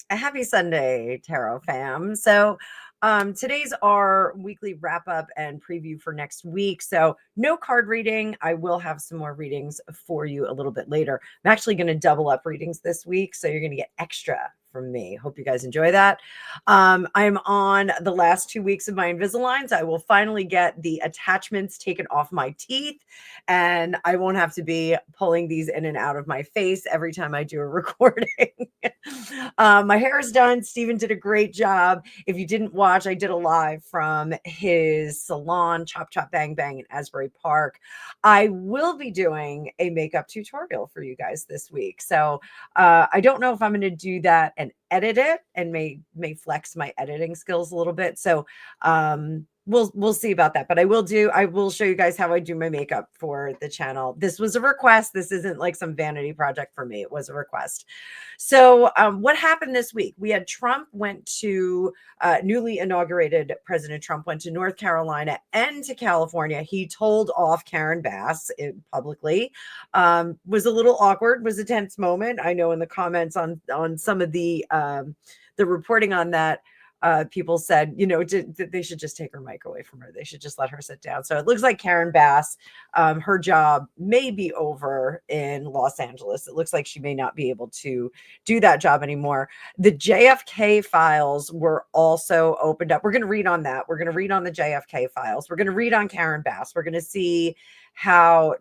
A happy Sunday, Tarot fam. So today's our weekly wrap up and preview for next week. So no card reading. I will have some more readings for you a little bit later. I'm actually going to double up readings this week, so you're going to get extra from me. Hope you guys enjoy that. I'm on the last 2 weeks of my Invisaligns. I will finally get the attachments taken off my teeth, and I won't have to be pulling these in and out of my face every time I do a recording. My hair is done. Steven did a great job. If you didn't watch, I did a live from his salon, Chop Chop Bang Bang in Asbury Park. I will be doing a makeup tutorial for you guys this week. So I don't know if I'm going to do that and edit it, and may flex my editing skills a little bit. So we'll see about that, but I will show you guys how I do my makeup for the channel. This was a request. This isn't like some vanity project for me. It was a request. So what happened this week? We had Trump went to newly inaugurated President Trump went to North Carolina and to California. He told off Karen Bass publicly. Was a little awkward, was a tense moment. I know in the comments on some of the reporting on that, people said, they should just take her mic away from her. They should just let her sit down. So it looks like Karen Bass, her job may be over in Los Angeles. It looks like she may not be able to do that job anymore. The JFK files were also opened up. We're going to read on that. We're going to read on the JFK files. We're going to read on Karen Bass. We're going to see how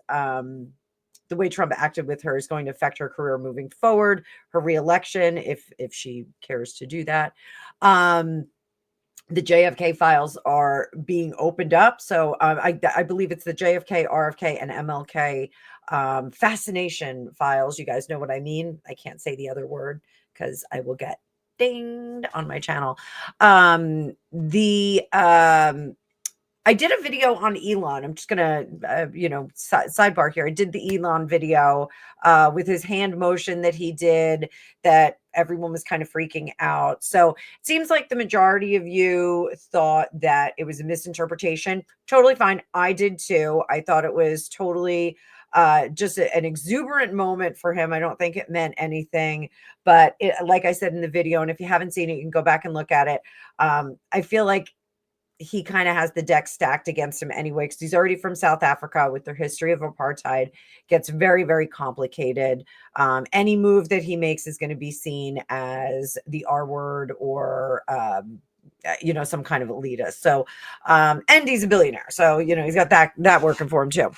the way Trump acted with her is going to affect her career moving forward, her reelection, if she cares to do that. The JFK files are being opened up. So I believe it's the JFK, RFK, and MLK fascination files. You guys know what I mean. I can't say the other word because I will get dinged on my channel. I did a video on Elon. I'm just gonna, sidebar here. I did the Elon video with his hand motion that he did, that everyone was kind of freaking out. So it seems like the majority of you thought that it was a misinterpretation. Totally fine. I did too. I thought it was totally just an exuberant moment for him. I don't think it meant anything, but like I said in the video, and if you haven't seen it, you can go back and look at it. I feel like he kind of has the deck stacked against him anyway, because he's already from South Africa with their history of apartheid. Gets very, very complicated. Any move that he makes is going to be seen as the R word or some kind of elitist. And he's a billionaire, so he's got that working for him too.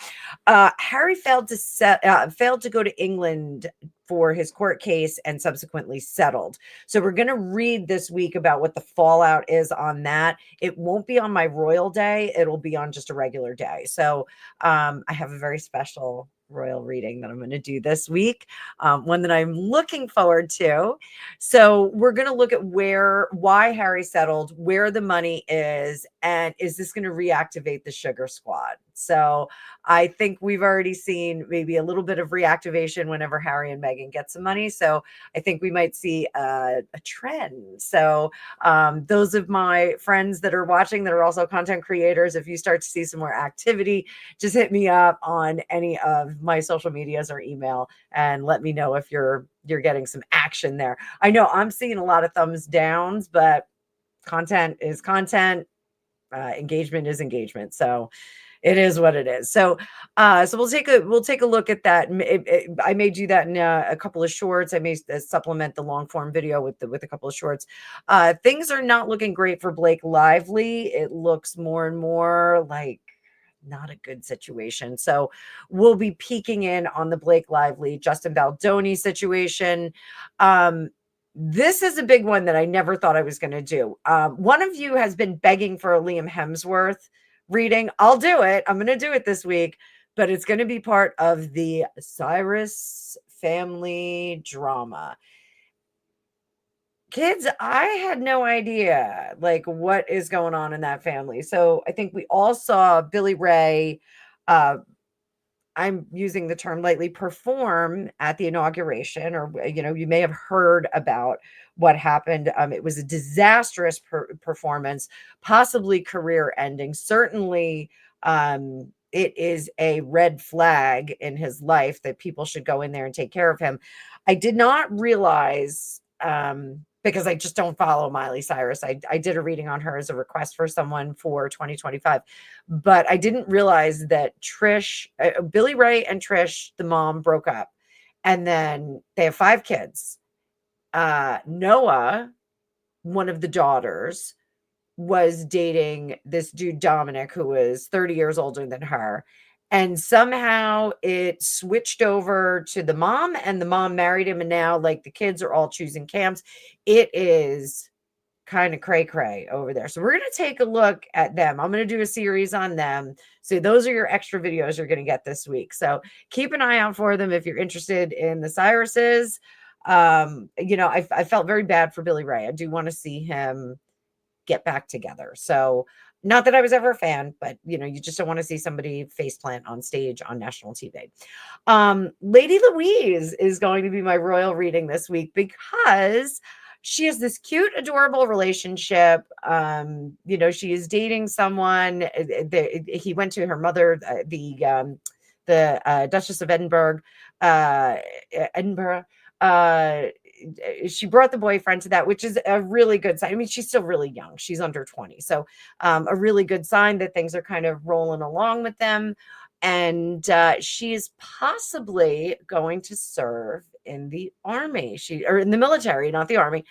Harry failed to go to England for his court case and subsequently settled. So we're going to read this week about what the fallout is on that. It won't be on my royal day. It'll be on just a regular day. So I have a very special royal reading that I'm going to do this week, one that I'm looking forward to. So we're going to look at why Harry settled, where the money is, and is this going to reactivate the sugar squad? So I think we've already seen maybe a little bit of reactivation whenever Harry and Meghan get some money. So I think we might see a trend. So those of my friends that are watching that are also content creators, if you start to see some more activity, just hit me up on any of my social medias or email and let me know if you're getting some action there. I know I'm seeing a lot of thumbs downs, but content is content. Engagement is engagement. So it is what it is. So we'll take a look at that. I may do that in a couple of shorts. I may supplement the long form video with a couple of shorts. Things are not looking great for Blake Lively. It looks more and more like not a good situation. So we'll be peeking in on the Blake Lively, Justin Baldoni situation. This is a big one that I never thought I was going to do. One of you has been begging for a Liam Hemsworth reading. I'll do it. I'm going to do it this week, but it's going to be part of the Cyrus family drama. Kids, I had no idea like what is going on in that family. So I think we all saw Billy Ray, I'm using the term lightly, perform at the inauguration, or you may have heard about what happened. It was a disastrous performance, possibly career ending. Certainly, it is a red flag in his life that people should go in there and take care of him. I did not realize because I just don't follow Miley Cyrus. I did a reading on her as a request for someone for 2025, but I didn't realize that Billy Ray and Trish, the mom, broke up, and then they have 5 kids. Noah, one of the daughters, was dating this dude, Dominic, who was 30 years older than her. And somehow it switched over to the mom, and the mom married him. And now, like, the kids are all choosing camps. It is kind of cray cray over there. So we're going to take a look at them. I'm going to do a series on them. So those are your extra videos you're going to get this week. So keep an eye out for them if you're interested in the Cyruses. I felt very bad for Billy Ray. I do want to see him get back together. So not that I was ever a fan, but you just don't want to see somebody faceplant on stage on national TV. Lady Louise is going to be my royal reading this week because she has this cute, adorable relationship. She is dating someone. He went to her mother, the Duchess of Edinburgh. She brought the boyfriend to that, which is a really good sign. I mean, she's still really young. She's under 20. So a really good sign that things are kind of rolling along with them. And she is possibly going to serve in the army. Or in the military, not the army.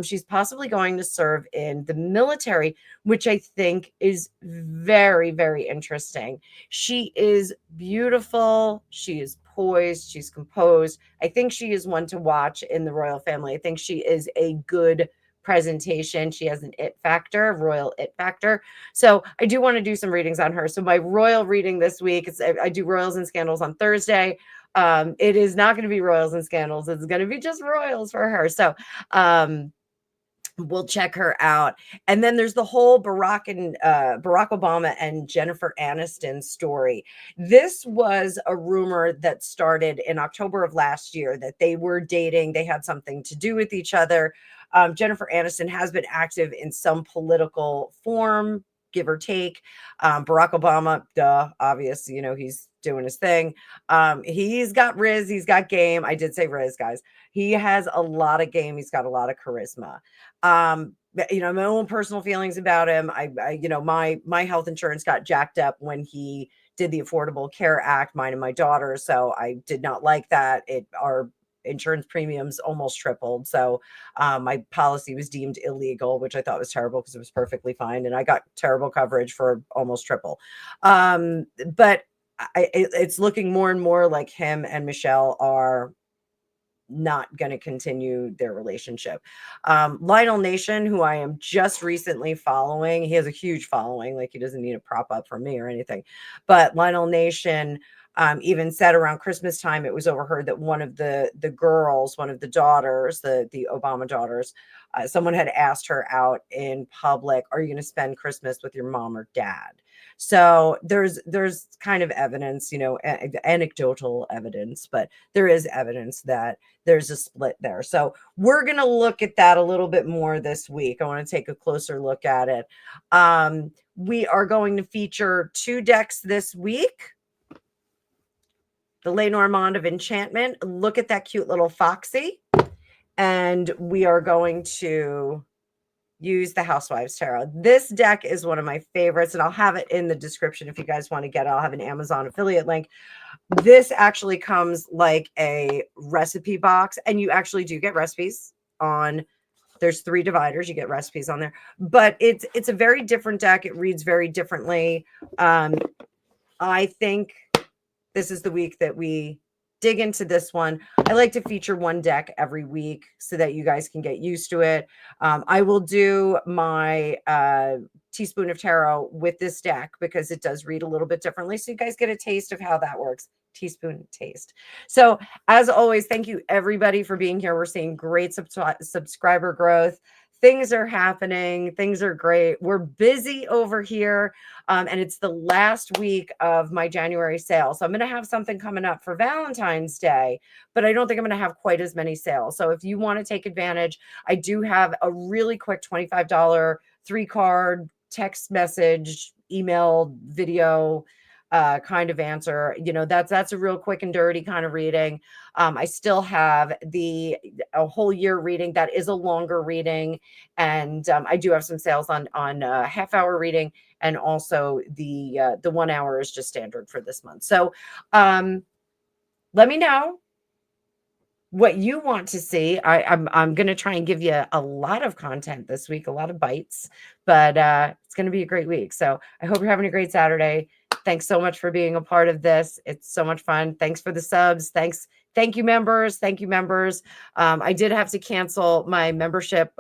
She's possibly going to serve in the military, which I think is very, very interesting. She is beautiful. She is poised. She's composed. I think she is one to watch in the royal family. I think she is a good presentation. She has an it factor, royal it factor. So I do want to do some readings on her. So my royal reading this week is I do royals and scandals on Thursday. It is not going to be royals and scandals. It's going to be just royals for her. So we'll check her out. And then there's the whole Barack Obama and Jennifer Aniston story. This was a rumor that started in October of last year that they were dating. They had something to do with each other. Jennifer Aniston has been active in some political form, give or take. Barack Obama, obvious, he's doing his thing. He's got Riz, he's got game. I did say Riz, guys. He has a lot of game. He's got a lot of charisma. My own personal feelings about him. My health insurance got jacked up when he did the Affordable Care Act, mine and my daughter. So I did not like that. Our insurance premiums almost tripled. So my policy was deemed illegal, which I thought was terrible because it was perfectly fine. And I got terrible coverage for almost triple. But it's looking more and more like him and Michelle are not going to continue their relationship. Lionel Nation, who I am just recently following, he has a huge following. Like, he doesn't need a prop up from me or anything. But Lionel Nation even said around Christmas time, it was overheard that one of the girls, one of the daughters, the Obama daughters, someone had asked her out in public, "Are you going to spend Christmas with your mom or dad?" So there's kind of evidence, anecdotal evidence, but there is evidence that there's a split there. So we're going to look at that a little bit more this week. I want to take a closer look at it. We are going to feature 2 decks this week. The Lenormand of Enchantment. Look at that cute little foxy. And we are going to use the Housewives Tarot. This deck is one of my favorites, and I'll have it in the description if you guys want to get it. I'll have an Amazon affiliate link. This actually comes like a recipe box, and you actually do get recipes on. There's 3 dividers. You get recipes on there, but it's a very different deck. It reads very differently. I think this is the week that we dig into this one. I like to feature 1 deck every week so that you guys can get used to it. I will do my teaspoon of tarot with this deck because it does read a little bit differently. So you guys get a taste of how that works. Teaspoon taste. So as always, thank you everybody for being here. We're seeing great subscriber growth. Things are happening. Things are great. We're busy over here. And it's the last week of my January sale. So I'm going to have something coming up for Valentine's Day, but I don't think I'm going to have quite as many sales. So if you want to take advantage, I do have a really quick $25 3-card text message, email, video kind of answer. You know, that's a real quick and dirty kind of reading. I still have a whole year reading that is a longer reading, and I do have some sales on half-hour reading, and also the 1 hour is just standard for this month. So let me know what you want to see. I'm going to try and give you a lot of content this week, a lot of bites, but it's going to be a great week. So I hope you're having a great Saturday. Thanks so much for being a part of this. It's so much fun. Thanks for the subs. Thank you, members. Thank you, members. I did have to cancel my membership.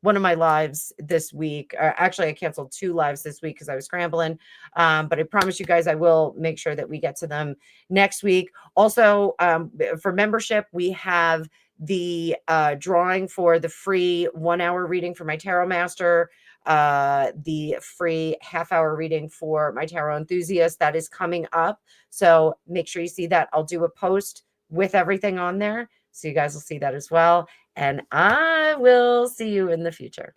One of my lives this week, actually I canceled 2 lives this week because I was scrambling. But I promise you guys, I will make sure that we get to them next week. Also, for membership, we have the drawing for the free 1 hour reading for my Tarot Master, the free half-hour reading for my Tarot Enthusiast that is coming up. So make sure you see that. I'll do a post with everything on there, so you guys will see that as well. And I will see you in the future.